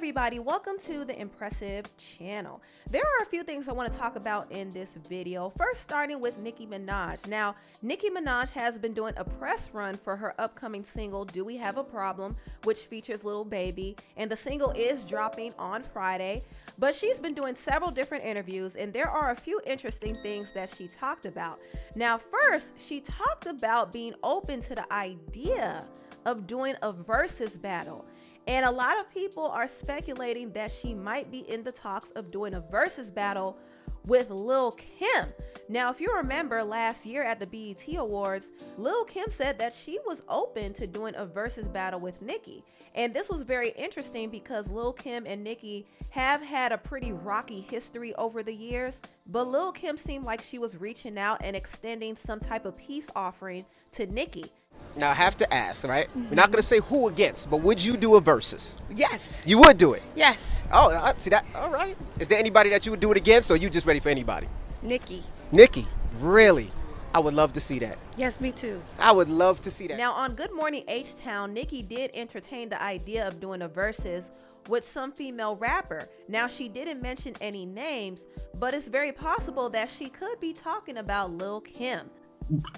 everybody, welcome to the Empressive channel. There are a few things I want to talk about in this video. First, starting with Nicki Minaj. Now, Nicki Minaj has been doing a press run for her upcoming single, Do We Have a Problem, which features Lil Baby, and the single is dropping on Friday. But she's been doing several different interviews, and there are a few interesting things that she talked about. Now, first, she talked about being open to the idea of doing a versus battle. And a lot of people are speculating that she might be in the talks of doing a versus battle with Lil Kim. Now, if you remember last year at the BET Awards, Lil Kim said that she was open to doing a versus battle with Nicki. And this was very interesting because Lil Kim and Nicki have had a pretty rocky history over the years, but Lil Kim seemed like she was reaching out and extending some type of peace offering to Nicki. Now, I have to ask, right? We're not going to say who against, but would you do a versus? Yes. You would do it? Yes. Oh, I see that. All right. Is there anybody that you would do it against, or are you just ready for anybody? Nicki. Nicki? Really? I would love to see that. Yes, me too. I would love to see that. Now, on Good Morning H-Town, Nicki did entertain the idea of doing a versus with some female rapper. Now, she didn't mention any names, but it's very possible that she could be talking about Lil Kim.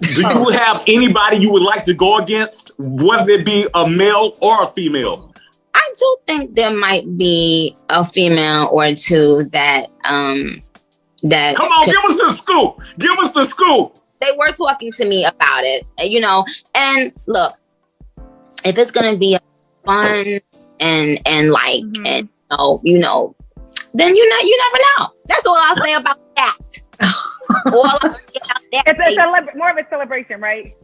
Do you have anybody you would like to go against, whether it be a male or a female? I do think there might be a female or two that that Come on, give us the scoop. Give us the scoop. They were talking to me about it, you know. And look, if it's gonna be fun and like and you know, then you never know. That's all I'll say about that. All I'll say about that. It's more of a celebration, right?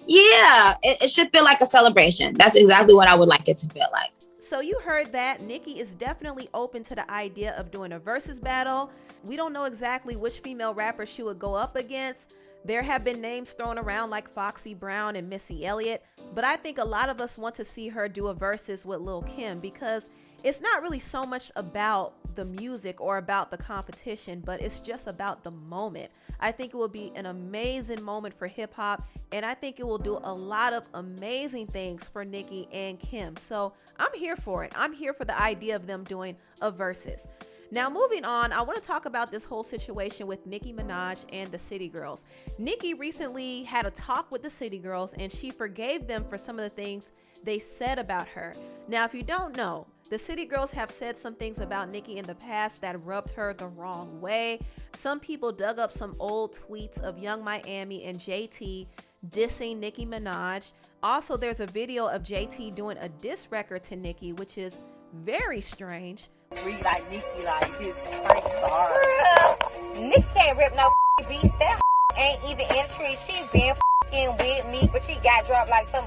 Yeah, it should feel like a celebration. That's exactly what I would like it to feel like. So you heard that. Nicki is definitely open to the idea of doing a versus battle. We don't know exactly which female rapper she would go up against. There have been names thrown around like Foxy Brown and Missy Elliott, but I think a lot of us want to see her do a versus with Lil Kim because it's not really so much about the music or about the competition, but it's just about the moment. I think it will be an amazing moment for hip hop, and I think it will do a lot of amazing things for Nicki and Kim. So I'm here for it. I'm here for the idea of them doing a versus. Now, moving on, I want to talk about this whole situation with Nicki Minaj and the City Girls. Nicki recently had a talk with the City Girls, and she forgave them for some of the things they said about her. Now, if you don't know, the City Girls have said some things about Nicki in the past that rubbed her the wrong way. Some people dug up some old tweets of Young Miami and JT dissing Nicki Minaj. Also, there's a video of JT doing a diss record to Nicki, which is very strange. Read like Nicki like his Frank Star. Nicki can't rip no beat. That ain't even in the tree. She been with me, but she got dropped like some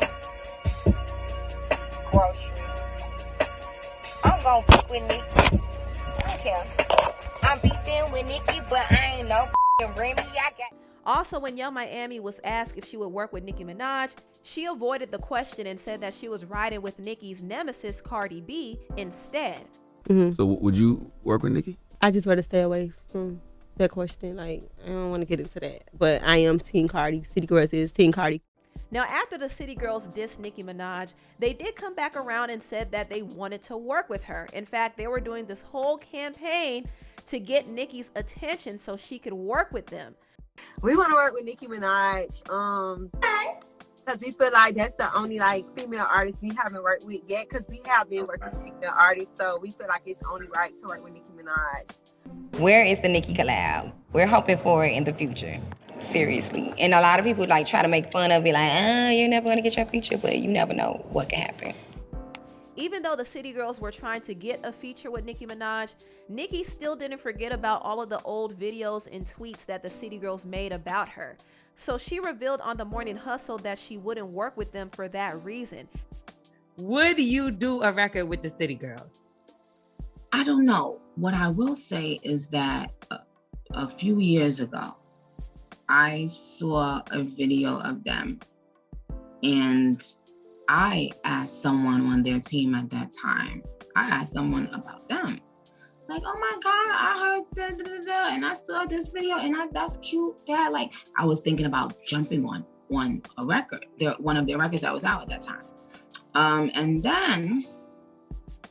grocery. I'm gonna beat with Nicki. I don't care. I'm beefing with Nicki, but I ain't no Remy. I got. Also, when Young Miami was asked if she would work with Nicki Minaj, she avoided the question and said that she was riding with Nicki's nemesis, Cardi B, instead. So would you work with Nicki? I just rather stay away from that question. Like, I don't want to get into that. But I am Team Cardi. City Girls is Team Cardi. Now, after the City Girls dissed Nicki Minaj, they did come back around and said that they wanted to work with her. In fact, they were doing this whole campaign to get Nicki's attention so she could work with them. We want to work with Nicki Minaj because we feel like that's the only like female artist we haven't worked with yet, because we have been working with female artists, so we feel like it's only right to work with Nicki Minaj. Where is the Nicki collab? We're hoping for it in the future. Seriously. And a lot of people like try to make fun of it, like, you're never gonna get your feature, but you never know what can happen. Even though the City Girls were trying to get a feature with Nicki Minaj, Nicki still didn't forget about all of the old videos and tweets that the City Girls made about her. So she revealed on the Morning Hustle that she wouldn't work with them for that reason. Would you do a record with the City Girls? I don't know. What I will say is that a few years ago, I saw a video of them, and I asked someone on their team at that time, I asked someone about them. Like, oh my God, I heard and I saw this video, and that's cute. That, like, I was thinking about jumping on a record, one of their records that was out at that time. And then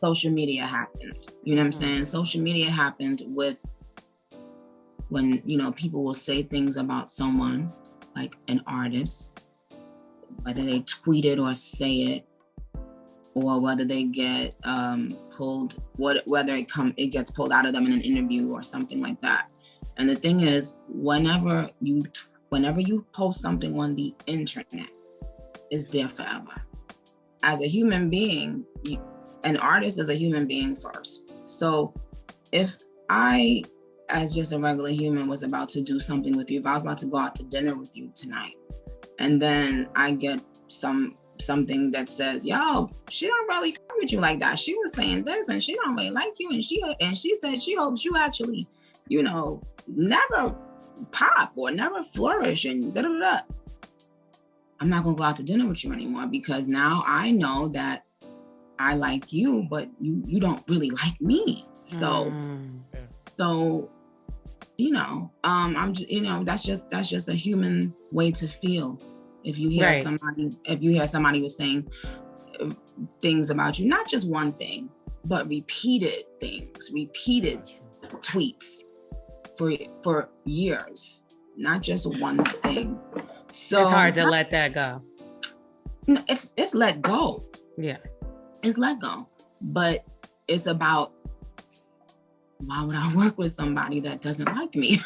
social media happened. You know what I'm saying? Social media happened with when, you know, people will say things about someone, like an artist, whether they tweet it or say it, or whether they get pulled, whether it gets pulled out of them in an interview or something like that. And the thing is, whenever you post something on the internet, it's there forever. As a human being, an artist is a human being first. So if I, as just a regular human, was about to do something with you, if I was about to go out to dinner with you tonight, and then I get something that says, yo, she don't really fuck with you like that. She was saying this and she don't really like you. And she said she hopes you actually, you know, never pop or never flourish and da-da-da-da. I'm not gonna go out to dinner with you anymore, because now I know that I like you, but you don't really like me. So you know, I'm just, you know, that's just a human way to feel. If you hear somebody was saying things about you, not just one thing, but repeated things, repeated tweets for years, not just one thing. So it's hard to let that go. No, it's let go. Yeah. It's let go. But it's about, why would I work with somebody that doesn't like me?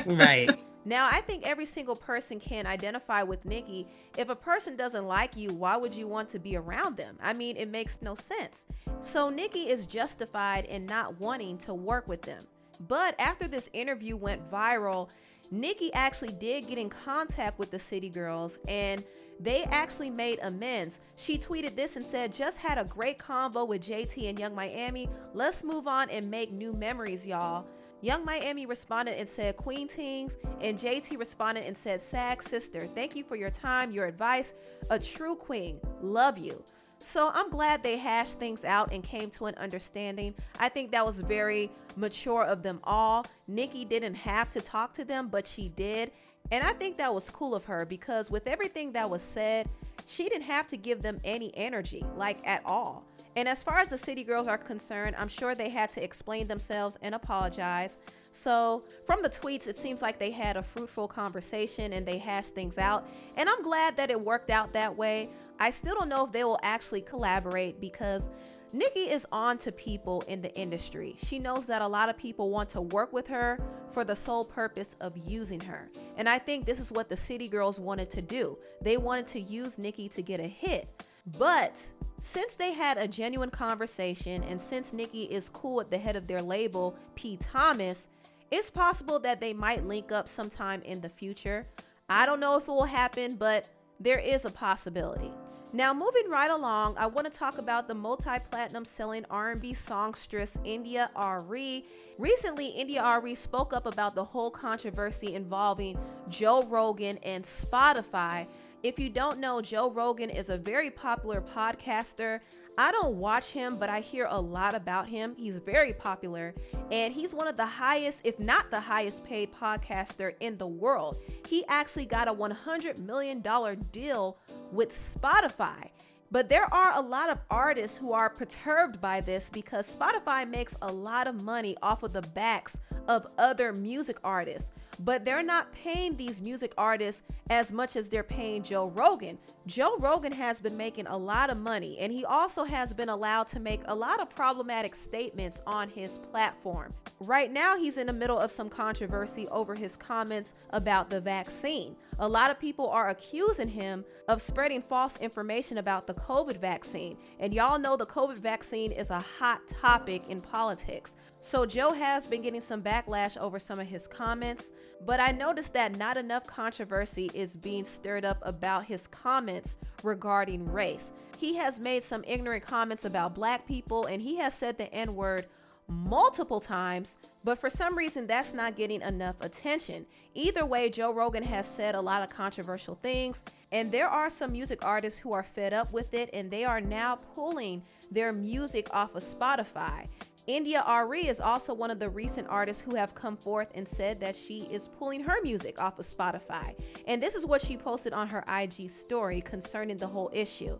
Right. Now, I think every single person can identify with Nicki. If a person doesn't like you, why would you want to be around them? I mean, it makes no sense. So Nicki is justified in not wanting to work with them. But after this interview went viral, Nicki actually did get in contact with the City Girls, and they actually made amends. She tweeted this and said, "Just had a great convo with JT and Young Miami. Let's move on and make new memories, y'all." Young Miami responded and said, "Queen Tings," and JT responded and said, "Sag sister, thank you for your time, your advice. A true queen. Love you." So I'm glad they hashed things out and came to an understanding. I think that was very mature of them all. Nicki didn't have to talk to them, but she did. And I think that was cool of her, because with everything that was said, she didn't have to give them any energy, like at all. And as far as the City Girls are concerned, I'm sure they had to explain themselves and apologize. So from the tweets, it seems like they had a fruitful conversation and they hashed things out. And I'm glad that it worked out that way. I still don't know if they will actually collaborate, because Nicki is on to people in the industry. She knows that a lot of people want to work with her for the sole purpose of using her. And I think this is what the City Girls wanted to do. They wanted to use Nicki to get a hit. But since they had a genuine conversation, and since Nicki is cool with the head of their label, P. Thomas, it's possible that they might link up sometime in the future. I don't know if it will happen, but there is a possibility. Now, moving right along, I want to talk about the multi-platinum selling R&B songstress India Arie. Recently, India Arie spoke up about the whole controversy involving Joe Rogan and Spotify. If you don't know, Joe Rogan is a very popular podcaster. I don't watch him, but I hear a lot about him. He's very popular, and he's one of the highest, if not the highest paid podcaster in the world. He actually got a $100 million deal with Spotify. But there are a lot of artists who are perturbed by this, because Spotify makes a lot of money off of the backs of other music artists. But they're not paying these music artists as much as they're paying Joe Rogan. Joe Rogan has been making a lot of money, and he also has been allowed to make a lot of problematic statements on his platform. Right now, he's in the middle of some controversy over his comments about the vaccine. A lot of people are accusing him of spreading false information about the COVID vaccine. And y'all know the COVID vaccine is a hot topic in politics. So Joe has been getting some backlash over some of his comments, but I noticed that not enough controversy is being stirred up about his comments regarding race. He has made some ignorant comments about Black people, and he has said the N-word multiple times, but for some reason that's not getting enough attention. Either way, Joe Rogan has said a lot of controversial things, and there are some music artists who are fed up with it, and they are now pulling their music off of Spotify. India Arie is also one of the recent artists who have come forth and said that she is pulling her music off of Spotify. And this is what she posted on her IG story concerning the whole issue.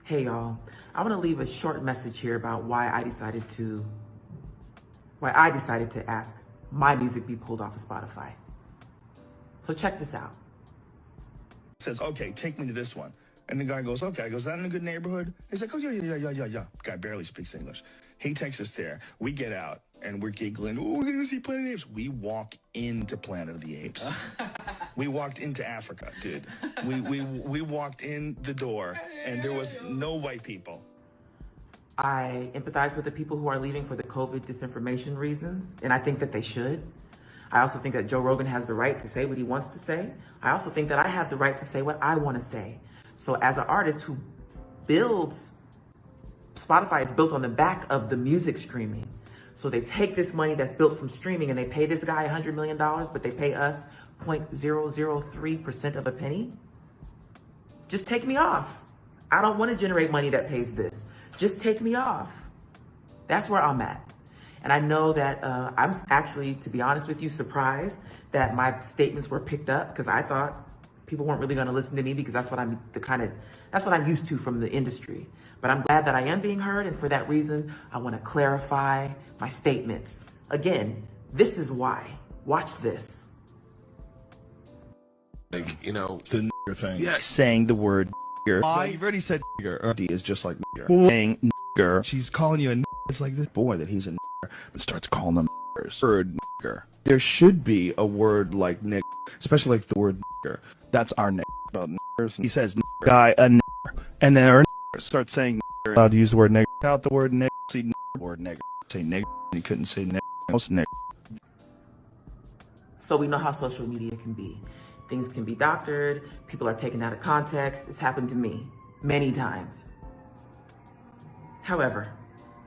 Hey y'all, I want to leave a short message here about why I decided to ask my music be pulled off of Spotify. So check this out. Says, okay, take me to this one. And the guy goes, okay. I goes, is that in a good neighborhood? He's like, oh, yeah. Guy barely speaks English. He takes us there. We get out and we're giggling. Oh, we're going to see Planet of the Apes. We walk into Planet of the Apes. We walked into Africa, dude. We walked in the door and there was no white people. I empathize with the people who are leaving for the COVID disinformation reasons, and I think that they should. I also think that Joe Rogan has the right to say what he wants to say. I also think that I have the right to say what I want to say. So as an artist who builds, Spotify is built on the back of the music streaming. So they take this money that's built from streaming and they pay this guy $100 million, but they pay us 0.003% of a penny. Just take me off. I don't want to generate money that pays this. Just take me off. That's where I'm at. And I know that I'm actually, to be honest with you, surprised that my statements were picked up, because I thought people weren't really going to listen to me, because that's what I'm used to from the industry. But I'm glad that I am being heard, and for that reason, I want to clarify my statements. Again, this is why. Watch this. Like, you know, the nigger thing. Yes. Saying the word nigger. Well, you've already said nigger. D is just like nigger. Saying nigger. She's calling you a nigger. It's like this boy that he's a nigger, but starts calling them niggers. Word nigger. There should be a word like nigger, especially like the word nigger. That's our nigger. About niggers. He says nigger. Guy, a nigger. And then our nigger starts saying nigger. Allowed to use the word nigger. Out the word nigger. See nigger. Word nigger. Say nigger. He couldn't say nigger. Else nigger. So we know how social media can be. Things can be doctored, people are taken out of context. It's happened to me many times. However,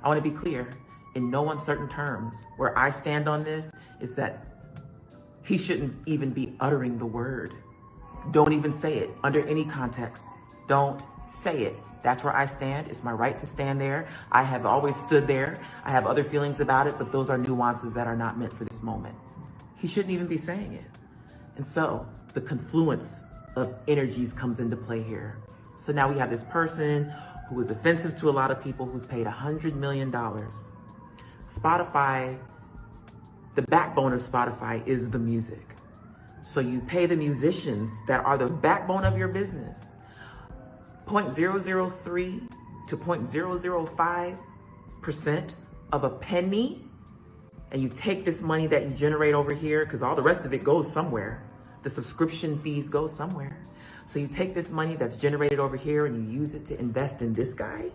I want to be clear, in no uncertain terms, where I stand on this is that he shouldn't even be uttering the word. Don't even say it under any context. Don't say it. That's where I stand. It's my right to stand there. I have always stood there. I have other feelings about it, but those are nuances that are not meant for this moment. He shouldn't even be saying it. And so the confluence of energies comes into play here. So now we have this person who is offensive to a lot of people, who's paid $100 million. Spotify, the backbone of Spotify is the music. So you pay the musicians that are the backbone of your business 0.003 to 0.005% of a penny, and you take this money that you generate over here, because all the rest of it goes somewhere. The subscription fees go somewhere. So you take this money that's generated over here and you use it to invest in this guy.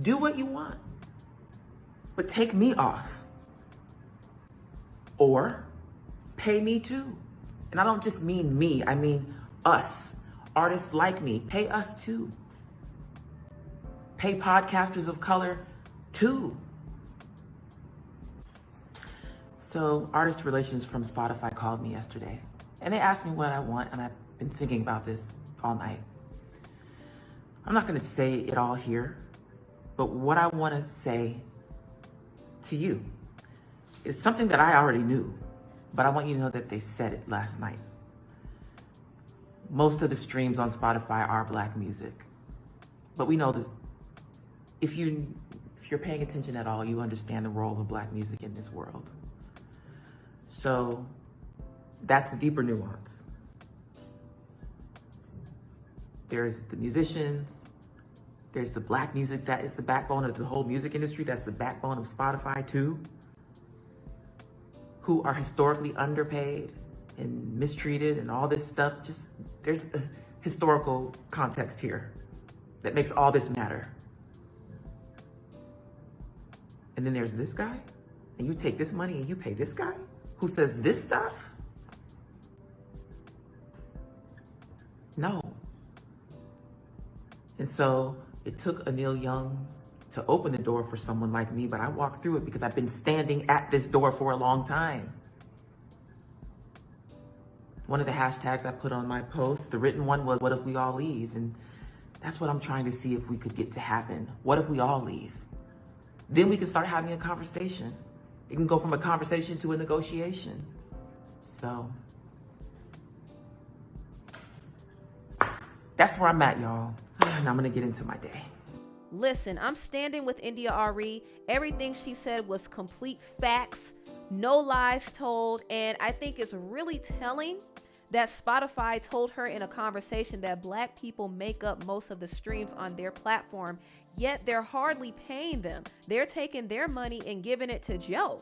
Do what you want, but take me off. Or pay me too. And I don't just mean me, I mean us. Artists like me, pay us too. Pay podcasters of color too. So Artist Relations from Spotify called me yesterday. And they asked me what I want, and I've been thinking about this all night. I'm not gonna say it all here, but what I wanna say to you is something that I already knew, but I want you to know that they said it last night. Most of the streams on Spotify are Black music, but we know that if you're paying attention at all, you understand the role of Black music in this world. So that's a deeper nuance. There's the musicians, there's the Black music that is the backbone of the whole music industry, that's the backbone of Spotify too, who are historically underpaid and mistreated and all this stuff. Just, there's a historical context here that makes all this matter. And then there's this guy, and you take this money and you pay this guy who says this stuff? No. And so it took a Neil Young to open the door for someone like me, but I walked through it because I've been standing at this door for a long time. One of the hashtags I put on my post, the written one, was, what if we all leave? And that's what I'm trying to see if we could get to happen. What if we all leave? Then we can start having a conversation. It can go from a conversation to a negotiation. So that's where I'm at, y'all. And I'm gonna get into my day. Listen, I'm standing with India Arie. Everything she said was complete facts, no lies told, and I think it's really telling that Spotify told her in a conversation that Black people make up most of the streams on their platform, yet they're hardly paying them. They're taking their money and giving it to Joe.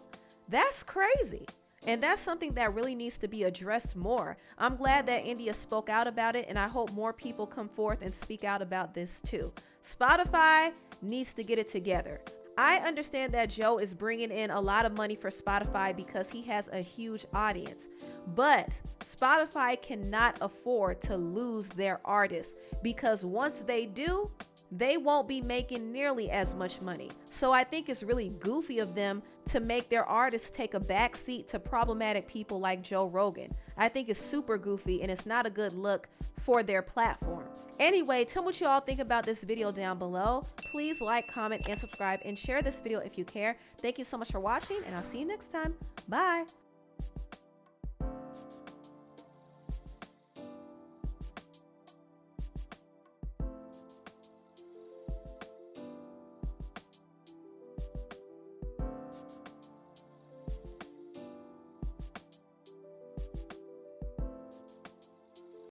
That's crazy. And that's something that really needs to be addressed more. I'm glad that India spoke out about it, and I hope more people come forth and speak out about this too. Spotify needs to get it together. I understand that Joe is bringing in a lot of money for Spotify because he has a huge audience, but Spotify cannot afford to lose their artists, because once they do, they won't be making nearly as much money. So I think it's really goofy of them to make their artists take a back seat to problematic people like Joe Rogan. I think it's super goofy, and it's not a good look for their platform. Anyway, tell me what you all think about this video down below. Please like, comment, and subscribe, and share this video if you care. Thank you so much for watching, and I'll see you next time. Bye.